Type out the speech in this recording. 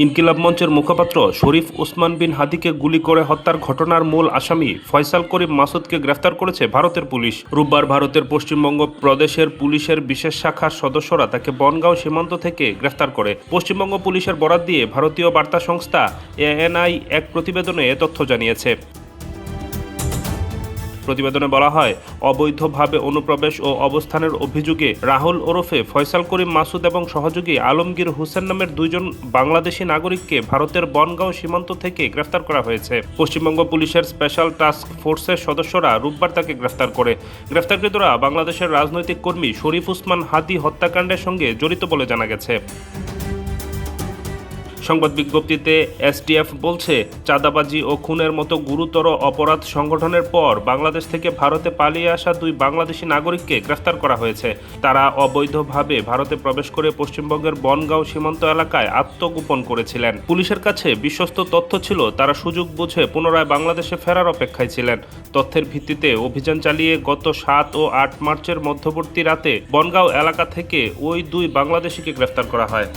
ইনকিলাব মঞ্চের মুখপাত্র শরীফ ওসমান বিন হাদিকে গুলি করে হত্যার ঘটনার মূল আসামি ফয়সাল করিম মাসুদকে গ্রেফতার করেছে ভারতের পুলিশ। রোববার ভারতের পশ্চিমবঙ্গ প্রদেশের পুলিশের বিশেষ শাখার সদস্যরা তাকে বনগাঁও সীমান্ত থেকে গ্রেফতার করে। পশ্চিমবঙ্গ পুলিশের বরাত দিয়ে ভারতীয় বার্তা সংস্থা এএনআই এক প্রতিবেদনে এ তথ্য জানিয়েছে। প্রতিবেদনে বলা হয়, অবৈধভাবে অনুপ্রবেশ ও অবস্থানের অভিযোগে রাহুল ওরফে ফয়সাল করিম মাসুদ এবং সহযোগী আলমগীর হোসেন নামের দুইজন বাংলাদেশি নাগরিককে ভারতের বনগাঁও সীমান্ত থেকে গ্রেফতার করা হয়েছে। পশ্চিমবঙ্গ পুলিশের স্পেশাল টাস্ক ফোর্সের সদস্যরা রোববার তাকে গ্রেফতার করে। গ্রেফতারকৃতরা বাংলাদেশের রাজনৈতিক কর্মী শরীফ ওসমান হাদি হত্যাকাণ্ডের সঙ্গে জড়িত বলে জানা গেছে। সংবাদ বিজ্ঞপ্তিতে এসটিএফ বলছে, চাঁদাবাজি ও খুনের মতো গুরুতর অপরাধ সংগঠনের পর বাংলাদেশ থেকে ভারতে পালিয়ে আসা দুই বাংলাদেশি নাগরিককে গ্রেফতার করা হয়েছে। তারা অবৈধভাবে ভারতে প্রবেশ করে পশ্চিমবঙ্গের বনগাঁও সীমান্ত এলাকায় আত্মগোপন করেছিলেন। পুলিশের কাছে বিশ্বস্ত তথ্য ছিল, তারা সুযোগ বুঝে পুনরায় বাংলাদেশে ফেরার অপেক্ষায় ছিলেন। তথ্যের ভিত্তিতে অভিযান চালিয়ে গত 7 ও 8 মার্চের মধ্যবর্তী রাতে বনগাঁও এলাকা থেকে ওই দুই বাংলাদেশিকে গ্রেফতার করা হয়।